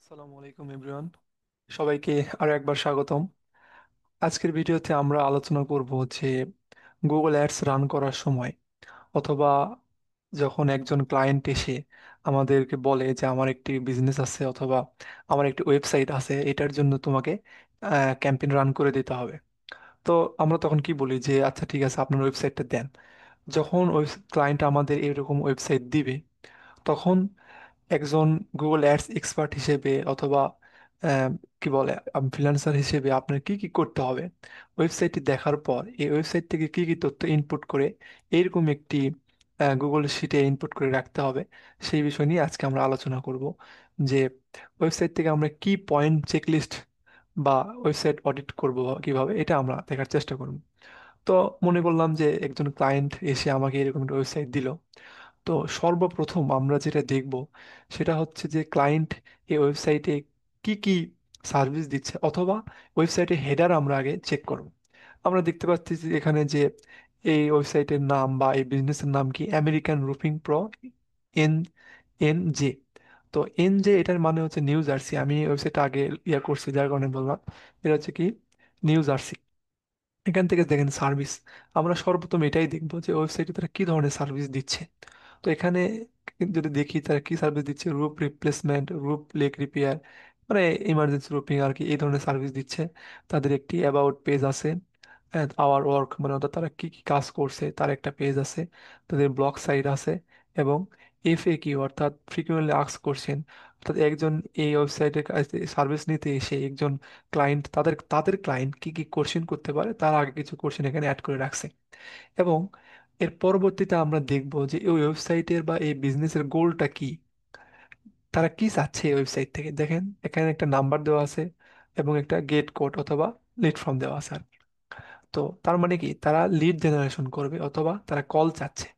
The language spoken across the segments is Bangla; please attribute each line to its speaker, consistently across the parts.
Speaker 1: আসসালামু আলাইকুম এভরিওয়ান, সবাইকে আরো একবার স্বাগতম। আজকের ভিডিওতে আমরা আলোচনা করব যে গুগল অ্যাডস রান করার সময় অথবা যখন একজন ক্লায়েন্ট এসে আমাদেরকে বলে যে আমার একটি বিজনেস আছে অথবা আমার একটি ওয়েবসাইট আছে, এটার জন্য তোমাকে ক্যাম্পেইন রান করে দিতে হবে। তো আমরা তখন কি বলি যে আচ্ছা ঠিক আছে, আপনার ওয়েবসাইটটা দেন। যখন ওই ক্লায়েন্ট আমাদের এরকম ওয়েবসাইট দিবে, তখন একজন গুগল অ্যাডস এক্সপার্ট হিসেবে অথবা আহ, কি বলে ফ্রিল্যান্সার হিসেবে আপনার কি কি করতে হবে, ওয়েবসাইটটি দেখার পর এই ওয়েবসাইট থেকে কি কি তথ্য ইনপুট করে এইরকম একটি গুগল শিটে ইনপুট করে রাখতে হবে, সেই বিষয় নিয়ে আজকে আমরা আলোচনা করব যে ওয়েবসাইট থেকে আমরা কি পয়েন্ট চেকলিস্ট বা ওয়েবসাইট অডিট করব কিভাবে, এটা আমরা দেখার চেষ্টা করব। তো মনে করলাম যে একজন ক্লায়েন্ট এসে আমাকে এরকম একটা ওয়েবসাইট দিল। তো সর্বপ্রথম আমরা যেটা দেখব সেটা হচ্ছে যে ক্লায়েন্ট এই ওয়েবসাইটে কি কি সার্ভিস দিচ্ছে, অথবা ওয়েবসাইটের হেডার আমরা আগে চেক করব। আমরা দেখতে পাচ্ছি যে এখানে যে এই ওয়েবসাইটের নাম বা এই বিজনেসের নাম কি, American roofing pro, N N J. তো এন জে এটার মানে হচ্ছে নিউ জার্সি। আমি ওয়েবসাইটটা আগে ইয়া করছি, যার কারণে বললাম। এটা হচ্ছে কি, নিউ জার্সি। এখান থেকে দেখেন সার্ভিস, আমরা সর্বপ্রথম এটাই দেখবো যে ওয়েবসাইটে তারা কি ধরনের সার্ভিস দিচ্ছে। তো এখানে যদি দেখি তারা কি সার্ভিস দিচ্ছে, roof replacement, roof leak repair, মানে ইমার্জেন্সি রুফিং আর কি, এই ধরনের সার্ভিস দিচ্ছে। তাদের একটি অ্যাবাউট পেজ আছে, আওয়ার ওয়ার্ক মানে অর্থাৎ তারা কি কি কাজ করছে তার একটা পেজ আছে, তাদের ব্লগ সাইট আছে, এবং এফএকিউ অর্থাৎ ফ্রিকুয়েন্টলি আস্ক কোশ্চেন, অর্থাৎ একজন এই ওয়েবসাইটের সার্ভিস নিতে এসে একজন ক্লায়েন্ট, তাদের তাদের ক্লায়েন্ট কি কি কোশ্চেন করতে পারে তার আগে কিছু কোশ্চেন এখানে অ্যাড করে রাখছে। এবং এর পরবর্তীতে আমরা দেখব যে এই ওয়েবসাইটের বা এই বিজনেসের গোলটা কি, তারা কি চাচ্ছে এই ওয়েবসাইট থেকে। দেখেন এখানে একটা নাম্বার দেওয়া আছে এবং একটা গেট কোড অথবা লিড ফর্ম দেওয়া আছে আর কি। তো তার মানে কি, তারা লিড জেনারেশন করবে অথবা তারা কল চাচ্ছে।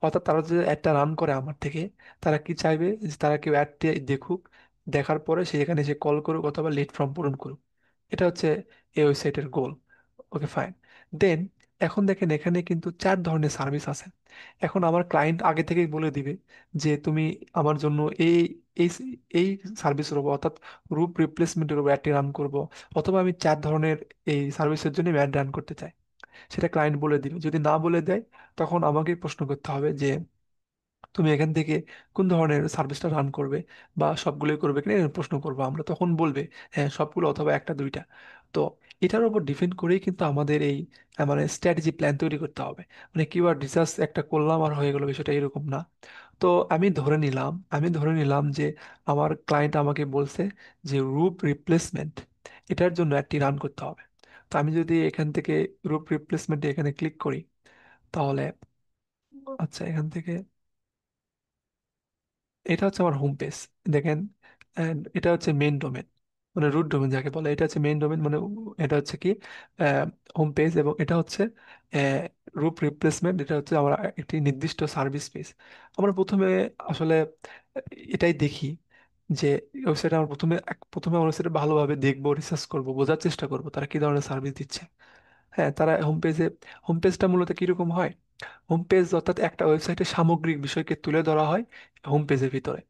Speaker 1: অর্থাৎ তারা যদি অ্যাডটা রান করে আমার থেকে, তারা কি চাইবে যে তারা কেউ অ্যাডটি দেখুক, দেখার পরে সে এখানে এসে কল করুক অথবা লিড ফর্ম পূরণ করুক। এটা হচ্ছে এই ওয়েবসাইটের গোল। Okay fine. দেন এখন দেখেন এখানে কিন্তু চার ধরনের সার্ভিস আছে। এখন আমার ক্লায়েন্ট আগে থেকেই বলে দিবে যে তুমি আমার জন্য এই এই এই সার্ভিসের উপর অর্থাৎ রুপ রিপ্লেসমেন্টের উপর অ্যাডটি রান করব, অথবা আমি চার ধরনের এই সার্ভিসের জন্য অ্যাড রান করতে চাই। সেটা ক্লায়েন্ট বলে দিবে। যদি না বলে দেয়, তখন আমাকে প্রশ্ন করতে হবে যে তুমি এখান থেকে কোন ধরনের সার্ভিসটা রান করবে, বা সবগুলোই করবে কিনা এরকম প্রশ্ন করবো আমরা। তখন বলবে হ্যাঁ সবগুলো অথবা একটা দুইটা। তো এটার উপর ডিপেন্ড করেই কিন্তু আমাদের এই মানে স্ট্র্যাটেজি প্ল্যান তৈরি করতে হবে। মানে কিওয়ার্ড রিসার্চ একটা করলাম আর হয়ে গেল, বিষয়টা এরকম না। তো আমি ধরে নিলাম যে আমার ক্লায়েন্ট আমাকে বলছে যে রুপ রিপ্লেসমেন্ট, এটার জন্য একটি রান করতে হবে। তো আমি যদি এখান থেকে রুপ রিপ্লেসমেন্টে এখানে ক্লিক করি, তাহলে আচ্ছা এখান থেকে এটা হচ্ছে আমার হোম পেজ। দেখেন, and এটা হচ্ছে মেইন ডোমেন, মানে রুট ডোমেন যাকে বলে, এটা হচ্ছে মেইন ডোমেন মানে এটা হচ্ছে কি হোম পেজ, এবং এটা হচ্ছে রুট রিপ্লেসমেন্ট, এটা হচ্ছে আমার একটি নির্দিষ্ট সার্ভিস পেজ। আমরা প্রথমে আসলে এটাই দেখি যে ওয়েবসাইটে আমরা প্রথমে আমরা ওয়েবসাইটে ভালোভাবে দেখবো, রিসার্চ করব, বোঝার চেষ্টা করব তারা কি ধরনের সার্ভিস দিচ্ছে। হ্যাঁ, তারা হোম পেজটা মূলত কিরকম হয়, হোম পেজ অর্থাৎ একটা ওয়েবসাইটের সামগ্রিক বিষয়কে তুলে ধরা হয় হোম পেজের ভিতরে,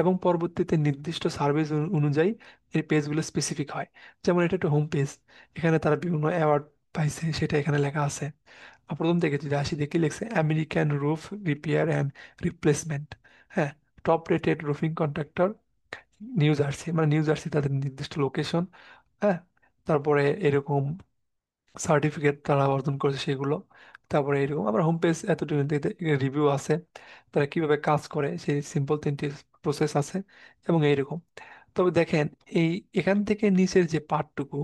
Speaker 1: এবং পরবর্তীতে নির্দিষ্ট সার্ভিস অনুযায়ী এই পেজগুলো স্পেসিফিক হয়। যেমন এটা একটা হোম পেজ, এখানে তারা বিভিন্ন অ্যাওয়ার্ড পাইছে সেটা এখানে লেখা আছে। আর প্রথম থেকে যদি আসি দেখি লিখছে American roof repair and replacement. হ্যাঁ, top rated roofing contractor, New Jersey, মানে নিউ জার্সি তাদের নির্দিষ্ট লোকেশন। হ্যাঁ, তারপরে এরকম সার্টিফিকেট তারা অর্জন করেছে সেগুলো। তারপরে এরকম আমার হোম পেজ এতটুকু রিভিউ আছে, তারা কিভাবে কাজ করে সেই সিম্পল তিনটি প্রসেস আছে, এবং এইরকম। তবে দেখেন এই এখান থেকে নিচের যে পার্টটুকু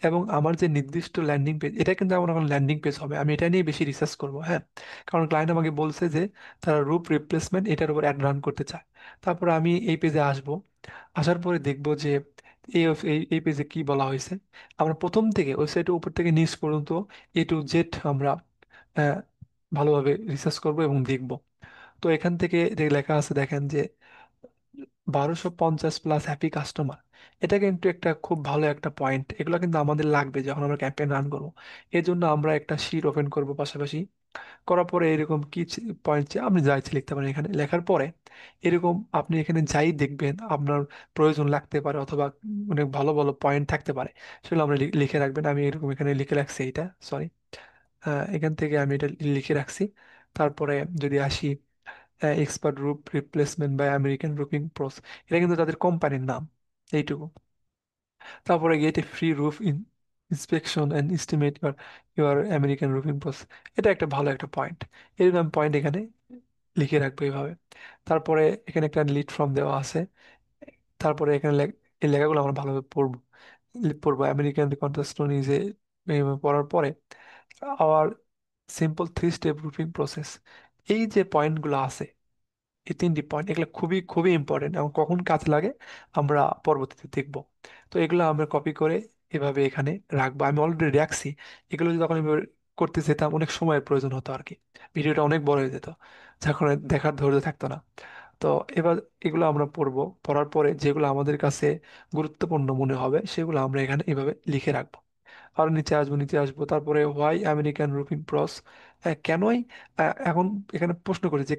Speaker 1: এবং আমার যে নির্দিষ্ট ল্যান্ডিং পেজ, এটা কিন্তু আমার এখন ল্যান্ডিং পেজ হবে। আমি এটা নিয়ে বেশি রিসার্চ করবো। হ্যাঁ, কারণ ক্লায়েন্ট আমাকে বলছে যে তারা রূপ রিপ্লেসমেন্ট এটার উপর অ্যাড রান করতে চায়। তারপরে আমি এই পেজে আসবো, আসার পরে দেখবো যে এই পেজে কি বলা হয়েছে। আমরা প্রথম থেকে ওয়েবসাইটের উপর থেকে নিচ পর্যন্ত A to Z আমরা আহ, ভালোভাবে রিসার্চ করব এবং দেখব। তো এখান থেকে যে লেখা আছে দেখেন যে 1250 প্লাস হ্যাপি কাস্টমার, এটা কিন্তু একটা খুব ভালো একটা পয়েন্ট। এগুলো কিন্তু আমাদের লাগবে যখন আমরা ক্যাম্পেইন রান করবো। এর জন্য আমরা একটা শিট ওপেন করব পাশাপাশি, করার পরে এরকম কি পয়েন্ট আপনি যা ইচ্ছে লিখতে পারেন এখানে। লেখার পরে এরকম আপনি এখানে যাই দেখবেন আপনার প্রয়োজন লাগতে পারে অথবা অনেক ভালো ভালো পয়েন্ট থাকতে পারে, সেগুলো আমরা লিখে রাখবেন। আমি এরকম এখানে লিখে রাখছি এটা, সরি, এখান থেকে আমি এটা লিখে রাখছি। তারপরে যদি আসি, expert roof replacement by American roofing pros, এটা কিন্তু তাদের কোম্পানির নাম, এইটুকু। তারপরে get a free roof inspection and estimate your your American roofing pros, এটা একটা ভালো একটা পয়েন্ট। এরকম আমি পয়েন্ট এখানে লিখে রাখবো এইভাবে। তারপরে এখানে একটা লিড ফর্ম দেওয়া আছে। তারপরে এখানে এই লেখাগুলো আমরা ভালোভাবে পড়বো। পড়বো আমেরিকান কনস্ট্রাকশন ইজ এ, পড়ার পরে our simple three step roofing process, এই যে পয়েন্টগুলো আছে, এই তিনটি পয়েন্ট এগুলো খুবই খুবই ইম্পর্টেন্ট এবং কখন কাজে লাগে আমরা পরবর্তীতে দেখব। তো এগুলো আমরা কপি করে এভাবে এখানে রাখবো। আমি অলরেডি রাখছি। এগুলো যদি তখন এভাবে করতে যেতাম অনেক সময়ের প্রয়োজন হতো আর কি, ভিডিওটা অনেক বড় হয়ে যেত, যখন দেখার ধৈর্য থাকতো না। তো এবার এগুলো আমরা পড়বো, পড়ার পরে যেগুলো আমাদের কাছে গুরুত্বপূর্ণ মনে হবে সেগুলো আমরা এখানে এভাবে লিখে রাখবো। আর নিচে আসবো, তারপরে হোয়াই আমেরিকান রুফিং প্রস, কেনই, এখন এখানে প্রশ্ন করি যে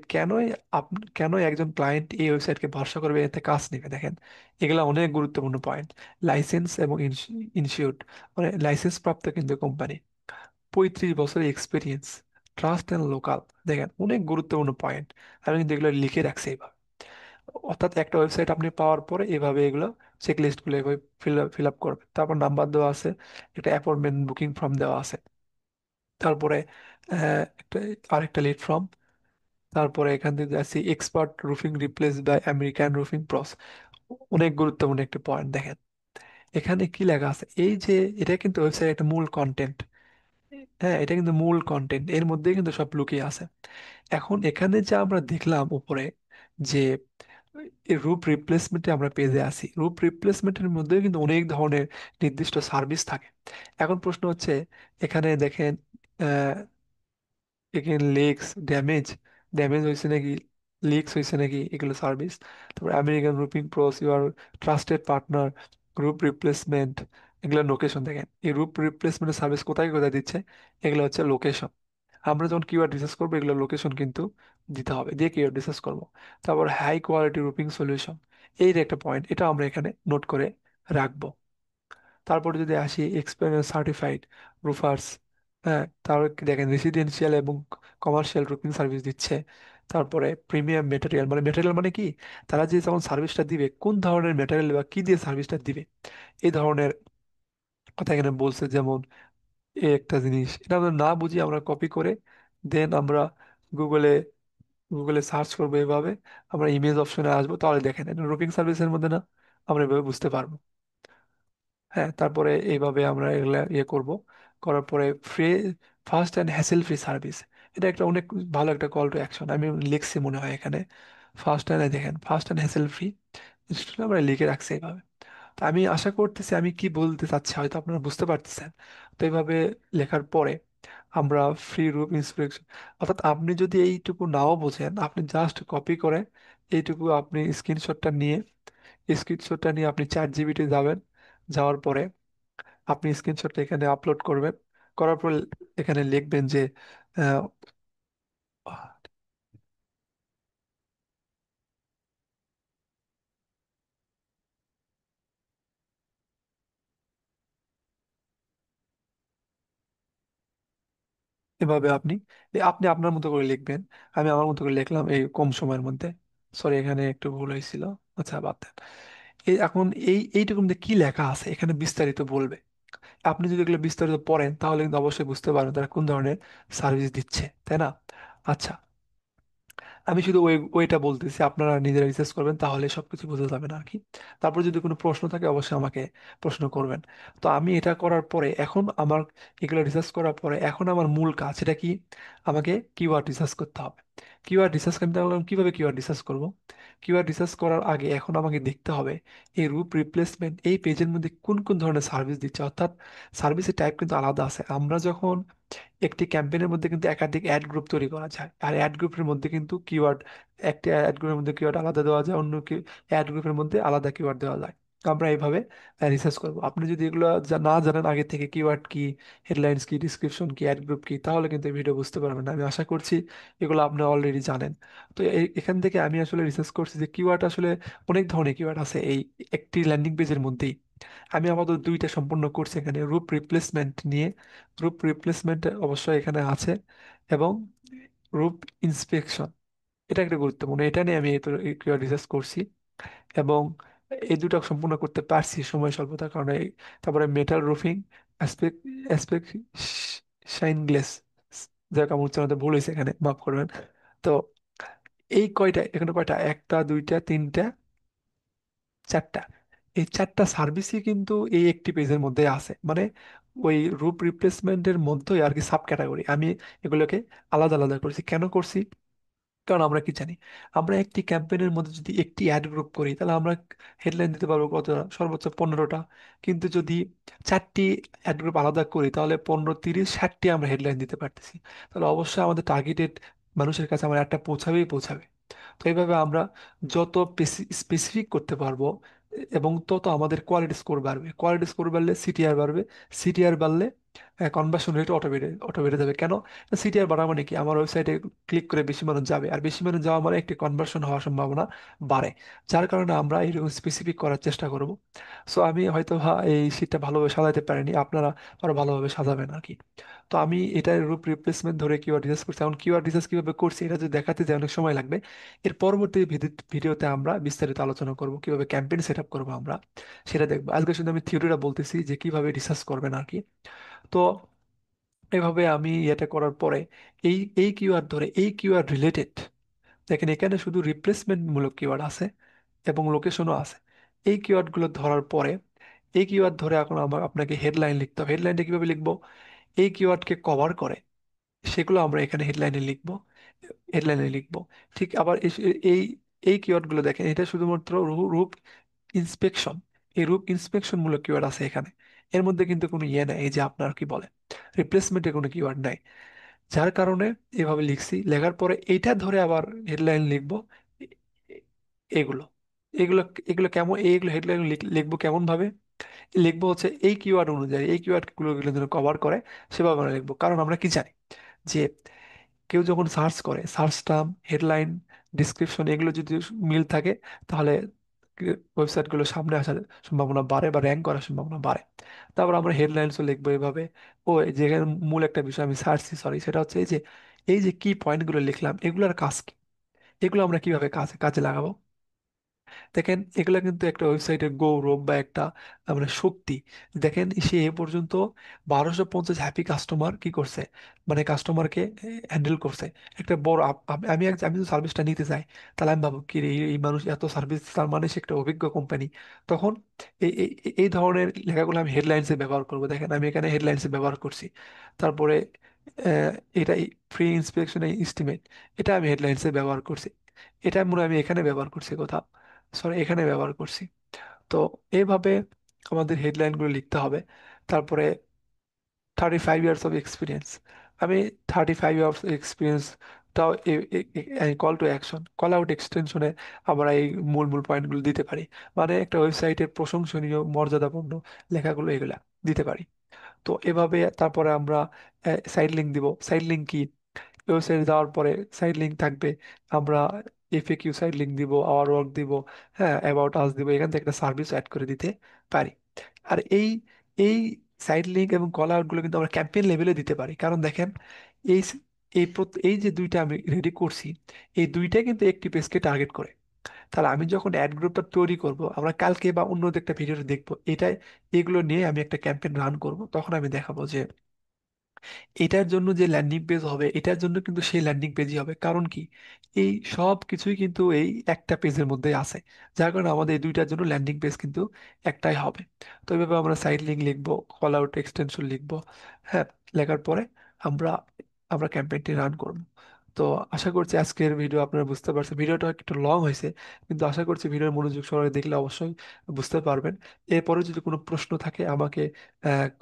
Speaker 1: কেনই একজন ক্লায়েন্ট এই ওয়েবসাইটকে ভরসা করবে, এতে কাজ নেবে। দেখেন এগুলা অনেক গুরুত্বপূর্ণ পয়েন্ট। লাইসেন্স এবং ইনস্যুড, মানে লাইসেন্স প্রাপ্ত কিন্তু কোম্পানি, 35 বছরের এক্সপিরিয়েন্স, ট্রাস্ট অ্যান্ড লোকাল, দেখেন অনেক গুরুত্বপূর্ণ পয়েন্ট। আমি কিন্তু এগুলো লিখে রাখছি এইভাবে। অর্থাৎ একটা ওয়েবসাইট আপনি পাওয়ার পরে এভাবে এগুলো চেকলিস্টগুলো এভাবে ফিল আপ করবেন। তারপর নাম্বার দেওয়া আছে, একটা অ্যাপয়েন্টমেন্ট বুকিং ফর্ম দেওয়া আছে। তারপরে একটা আরেকটা লিড ফর্ম। তারপরে এখান থেকে যাচ্ছি expert roofing replace by American roofing pros, অনেক গুরুত্বপূর্ণ একটি পয়েন্ট। দেখেন এখানে কি লেখা আছে, এই যে এটা কিন্তু ওয়েবসাইট একটা মূল কন্টেন্ট। হ্যাঁ, এটা কিন্তু মূল কন্টেন্ট, এর মধ্যেই কিন্তু সব লুকিয়ে আছে। এখন এখানে যা আমরা দেখলাম উপরে, যে এই রূপ রিপ্লেসমেন্টে আমরা পেজে আছি, রূপ রিপ্লেসমেন্টের মধ্যেও কিন্তু অনেক ধরনের নির্দিষ্ট সার্ভিস থাকে। এখন প্রশ্ন হচ্ছে, এখানে দেখেন এখানে লেগস ড্যামেজ, ড্যামেজ হয়েছে নাকি, লিকস হয়েছে নাকি, এগুলো সার্ভিস। তারপর American roofing pros, your trusted partner, roof replacement, এগুলো লোকেশন। দেখেন এই রুপ রিপ্লেসমেন্টের সার্ভিস কোথায় কোথায় দিচ্ছে, এগুলো হচ্ছে লোকেশন। আমরা যখন কিওয়ার্ড রিসার্চ করবো এগুলো লোকেশন কিন্তু দিতে হবে, দিয়ে কিওয়ার্ড রিসার্চ করবো। তারপর হাই কোয়ালিটি রুপিং সলিউশন, এই যে একটা পয়েন্ট, এটা আমরা এখানে নোট করে রাখবো। তারপরে যদি আসি এক্সপিরিয়েন্স সার্টিফাইড রুফার্স, হ্যাঁ, তারপর কি দেখেন রেসিডেন্সিয়াল এবং কমার্শিয়াল রুফিং সার্ভিস দিচ্ছে। তারপরে প্রিমিয়াম মেটেরিয়াল, মানে মেটেরিয়াল মানে কি, তারা যে যখন সার্ভিসটা দিবে কোন ধরনের মেটেরিয়াল বা কি দিয়ে সার্ভিসটা দিবে, এই ধরনের কথা এখানে বলছে। যেমন এই একটা জিনিস, এটা আমরা না বুঝি আমরা কপি করে দেন আমরা গুগলে গুগলে সার্চ করবো এভাবে, আমরা ইমেজ অপশনে আসবো, তাহলে দেখেন এটা রুপিং সার্ভিসের মধ্যে না, আমরা এভাবে বুঝতে পারবো। হ্যাঁ, তারপরে এইভাবে আমরা এগুলা ইয়ে করব। করার পরে free, fast and hassle free service, এটা একটা অনেক ভালো একটা কল টু অ্যাকশন, আমি লিখছি মনে হয় এখানে। ফাস্ট অ্যান্ড, দেখেন ফাস্ট অ্যান্ড হ্যাসেল ফ্রি, আমরা লিখে রাখছি এইভাবে। তো আমি আশা করতেছি আমি কি বলতে চাচ্ছি হয়তো আপনারা বুঝতে পারতেছেন। তো এইভাবে লেখার পরে আমরা ফ্রি রুম ইন্সপেকশন, অর্থাৎ আপনি যদি এইটুকু নাও বোঝেন আপনি জাস্ট কপি করে এইটুকু আপনি স্ক্রিনশটটা নিয়ে আপনি ChatGPT যাবেন, যাওয়ার পরে আপনি স্ক্রিনশটটা এখানে আপলোড করবেন। করার পর এখানে লিখবেন যে আহ, এভাবে আপনি আপনার মতো করে লিখবেন। আমি আমার মতো করে লিখলাম এই কম সময়ের মধ্যে। সরি, এখানে একটু ভুল হয়েছিল। আচ্ছা, বাদ দেন। এখন এইটুকুর মধ্যে কি লেখা আছে এখানে বিস্তারিত বলবে। আপনি যদি এগুলো বিস্তারিত পড়েন তাহলে কিন্তু অবশ্যই বুঝতে পারবেন তারা কোন ধরনের সার্ভিস দিচ্ছে, তাই না? আচ্ছা, আমি শুধু ওইটা বলতেছি, আপনারা নিজেরা রিসার্চ করবেন তাহলে সবকিছু বোঝা যাবে না আর কি। তারপর যদি কোনো প্রশ্ন থাকে অবশ্যই আমাকে প্রশ্ন করবেন। তো আমি এটা করার পরে এখন আমার এগুলো রিসার্চ করার পরে এখন আমার মূল কাজ সেটা কি, আমাকে কিওয়ার্ড রিসার্চ করতে হবে। কিওয়ার্ড রিসার্চ করতে হলে আমি কিভাবে কিওয়ার্ড রিসার্চ করব? কিওয়ার্ড রিসার্চ করার আগে এখন আমাকে দেখতে হবে এই রূপ রিপ্লেসমেন্ট এই পেজের মধ্যে কোন কোন ধরনের সার্ভিস দিচ্ছে, অর্থাৎ সার্ভিসের টাইপ কিন্তু আলাদা আছে। আমরা যখন একটি ক্যাম্পেইনের মধ্যে কিন্তু একাধিক অ্যাড গ্রুপ তৈরি করা যায়, আর অ্যাড গ্রুপের মধ্যে কিন্তু কিওয়ার্ড, একটি অ্যাড গ্রুপের মধ্যে কিওয়ার্ড আলাদা দেওয়া যায়, অন্য অ্যাড গ্রুপের মধ্যে আলাদা কিওয়ার্ড দেওয়া যায়। তো আমরা এইভাবে রিসার্চ করবো। আপনি যদি এগুলো না জানেন আগে থেকে, কিওয়ার্ড কি, হেডলাইন্স কি, ডিসক্রিপশন কি, অ্যাড গ্রুপ কি, তাহলে কিন্তু ভিডিও বুঝতে পারবেন না। আমি আশা করছি এগুলো আপনি অলরেডি জানেন। তো এখান থেকে আমি আসলে রিসার্চ করছি যে কিওয়ার্ড আসলে অনেক ধরনের কিওয়ার্ড আছে এই একটি ল্যান্ডিং পেজের মধ্যেই। আমি আপাতত দুইটা সম্পূর্ণ করছি এখানে, রূপ রিপ্লেসমেন্ট নিয়ে। রূপ রিপ্লেসমেন্ট অবশ্যই এখানে আছে, এবং রূপ ইন্সপেকশন, এটা একটা গুরুত্বপূর্ণ, এটা নিয়ে আমি রিসার্চ করছি। এবং এই দুটো সম্পূর্ণ করতে পারছি সময় স্বল্পতার কারণে। তারপরে metal roofing, aspect aspect shine গ্লেস, যাক আমার উচ্চারণতে ভুল হয়েছে এখানে, মাফ করবেন। তো এই কয়টা, এখানে কয়টা, একটা দুইটা তিনটা চারটা, এই চারটা সার্ভিসই কিন্তু এই একটি পেজের মধ্যে আছে। মানে ওই রূপ রিপ্লেসমেন্টের মধ্যেই আর কি সাব ক্যাটাগরি, আমি এগুলোকে আলাদা আলাদা করছি। কেন করছি? কারণ আমরা কি জানি, আমরা একটি ক্যাম্পেইনের মধ্যে যদি একটি অ্যাড গ্রুপ করি, তাহলে আমরা হেডলাইন দিতে পারবো কতটা, সর্বোচ্চ 15টা। কিন্তু যদি চারটি অ্যাড গ্রুপ আলাদা করি, তাহলে 15, 30, 60টি আমরা হেডলাইন দিতে পারতেছি। তাহলে অবশ্যই আমাদের টার্গেটেড মানুষের কাছে আমার একটা পৌঁছাবেই পৌঁছাবে। তো এইভাবে আমরা যত স্পেসিফিক করতে পারবো, এবং তত আমাদের কোয়ালিটি স্কোর বাড়বে। কোয়ালিটি স্কোর বাড়লে সিটিআর বাড়বে। সিটিআর বাড়লে কনভার্সন রেট অটো বেড়ে যাবে। কেন? সিটিআর বাড়া মানে কি, আমার ওয়েবসাইটে ক্লিক করে বেশি মানুষ যাবে, আর বেশি মানুষ যাওয়া মানে একটি কনভার্সন হওয়ার সম্ভাবনা বাড়ে। যার কারণে আমরা এরকম স্পেসিফিক করার চেষ্টা করব। সো আমি হয়তো এই শীটটা ভালোভাবে সাজাতে পারিনি, আপনারা আরো ভালোভাবে সাজাবেন আর কি। তো আমি এটার রূপ রিপ্লেসমেন্ট ধরে কিওয়ার্ড রিসার্চ করছি। এখন কিওয়ার্ড রিসার্চ কিভাবে করছি এটা যদি দেখাতে যায় অনেক সময় লাগবে। এর পরবর্তী ভিডিওতে আমরা বিস্তারিত আলোচনা করব, কিভাবে ক্যাম্পেইন সেট আপ করবো আমরা, সেটা দেখবো। আজকে শুধু আমি থিওরিটা বলতেছি যে কিভাবে রিসার্চ করবেন আর কি। তো এভাবে আমি এটা করার পরে এই এই কিওয়ার্ড ধরে, এই কিওয়ার্ড রিলেটেড, দেখেন এখানে শুধু রিপ্লেসমেন্ট মূলক কিওয়ার্ড আছে এবং লোকেশনও আছে। এই কিওয়ার্ড গুলো ধরার পরে, এই কিওয়ার্ড ধরে এখন আমার আপনাকে হেডলাইন লিখতে হবে। হেডলাইনটা কিভাবে লিখবো? এই কিওয়ার্ডকে কভার করে সেগুলো আমরা এখানে হেডলাইনে লিখবো, হেডলাইনে লিখবো। ঠিক আবার এই এই কিওয়ার্ড গুলো দেখেন, এটা শুধুমাত্র রূপ ইন্সপেকশন, এই রূপ ইন্সপেকশন মূলক কিওয়ার্ড আছে এখানে। এর মধ্যে কিন্তু কোনো ইয়ে নাই, এই যে আপনার কি বলে রিপ্লেসমেন্টের কোনো কিওয়ার্ড নাই। যার কারণে এভাবে লিখছি। লেখার পরে এইটা ধরে আবার হেডলাইন লিখবো। এ- এ- এগুলো এগুলো এগুলো কেমন, এইগুলো হেডলাইন লিখবো কেমন ভাবে? লিখবো হচ্ছে এই কিওয়ার্ড অনুযায়ী, এই কিওয়ার্ড গুলো যেন কভার করে সেভাবে আমরা লিখবো। কারণ আমরা কি জানি যে কেউ যখন সার্চ করে, সার্চ টার্ম, হেডলাইন, ডিসক্রিপশন, এগুলো যদি মিল থাকে, তাহলে ওয়েবসাইটগুলো সামনে আসার সম্ভাবনা বাড়ে বা র্যাঙ্ক করার সম্ভাবনা বাড়ে। তারপর আমরা হেডলাইন্সও লিখবো এভাবে। ও যেখানে মূল একটা বিষয় আমি সার্চছি, সরি, সেটা হচ্ছে এই যে কি পয়েন্টগুলো লিখলাম, এগুলোর কাজ কি, এগুলো আমরা কিভাবে কাজে কাজে লাগাবো। দেখেন এগুলা কিন্তু একটা ওয়েবসাইটের গৌরব বা একটা মানে শক্তি। দেখেন সে এ পর্যন্ত 1250 হ্যাপি কাস্টমার কি করছে, মানে কাস্টমারকে হ্যান্ডেল করছে। একটা বড় আমি তো সার্ভিসটা নিতে চাই, তাহলে আমি ভাবো কি রে, এই মানুষ এত সার্ভিস, তার মানে সে একটা অভিজ্ঞ কোম্পানি। তখন এই ধরনের লেখাগুলো আমি হেডলাইন্সে ব্যবহার করব। দেখেন আমি এখানে হেডলাইন্সে ব্যবহার করছি। তারপরে আহ, এটা ফ্রি ইন্সপেকশন এস্টিমেট, এটা আমি হেডলাইন্সে ব্যবহার করছি। এটা মনে হয় আমি এখানে ব্যবহার করছি কোথাও, সরি এখানে ব্যবহার করছি। তো এইভাবে আমাদের হেডলাইনগুলো লিখতে হবে। তারপরে 35 ইয়ার্স অফ এক্সপিরিয়েন্স, আমি 35 ইয়ার্স এক্সপিরিয়েন্সটাও call to action, call out এক্সটেনশনে আমরা এই মূল মূল পয়েন্টগুলো দিতে পারি। মানে একটা ওয়েবসাইটের প্রশংসনীয় মর্যাদাপূর্ণ লেখাগুলো এগুলা দিতে পারি। তো এভাবে তারপরে আমরা সাইড লিঙ্ক দিব। সাইড লিঙ্ক কি? ওয়েবসাইটে যাওয়ার পরে সাইড লিঙ্ক থাকবে। আমরা এফএকিউ সাইড লিঙ্ক দিব, আওয়ার ওয়ার্ক দিব, হ্যাঁ, অ্যাবাউট আস দিব। এখান থেকে একটা সার্ভিস অ্যাড করে দিতে পারি। আর এই সাইড লিঙ্ক এবং কল আউট গুলো কিন্তু আমরা ক্যাম্পেইন লেভেলে দিতে পারি। কারণ দেখেন এই স- এই যে দুইটা আমি রেডি করছি, এই দুইটাই কিন্তু একটি পেজকে টার্গেট করে। তাহলে আমি যখন অ্যাড গ্রুপটা তৈরি করব, আমরা কালকে বা অন্য একটা ভিডিওতে দেখবো, এগুলো নিয়ে আমি একটা ক্যাম্পেইন রান করব। তখন আমি দেখাবো যে এটার জন্য যে ল্যান্ডিং পেজ হবে, এটার জন্য কিন্তু সেই ল্যান্ডিং পেজই হবে। কারণ কি, এই সব কিছুই কিন্তু এই একটা পেজের মধ্যে আছে। যার কারণে আমাদের এই দুইটার জন্য ল্যান্ডিং পেজ কিন্তু একটাই হবে। তো এইভাবে আমরা সাইড লিঙ্ক লিখবো, কল আউট এক্সটেনশন লিখবো, হ্যাঁ। লেখার পরে আমরা আমরা ক্যাম্পেইনটি রান করব। তো আশা করছি আজকের ভিডিও আপনারা বুঝতে পারছেন, ভিডিওটা একটু লং হয়েছে, কিন্তু আশা করছি ভিডিওর মনোযোগ সহকারে দেখলে অবশ্যই বুঝতে পারবেন। এরপরে যদি কোনো প্রশ্ন থাকে আমাকে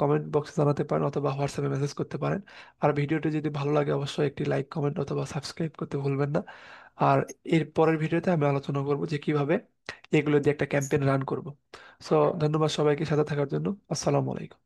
Speaker 1: কমেন্ট বক্সে জানাতে পারেন অথবা হোয়াটসঅ্যাপে মেসেজ করতে পারেন। আর ভিডিওটি যদি ভালো লাগে অবশ্যই একটি লাইক, কমেন্ট অথবা সাবস্ক্রাইব করতে ভুলবেন না। আর এর পরের ভিডিওতে আমি আলোচনা করব যে কিভাবে এগুলো দিয়ে একটা ক্যাম্পেইন রান করব। সো ধন্যবাদ সবাইকে সাথে থাকার জন্য। আসসালামু আলাইকুম।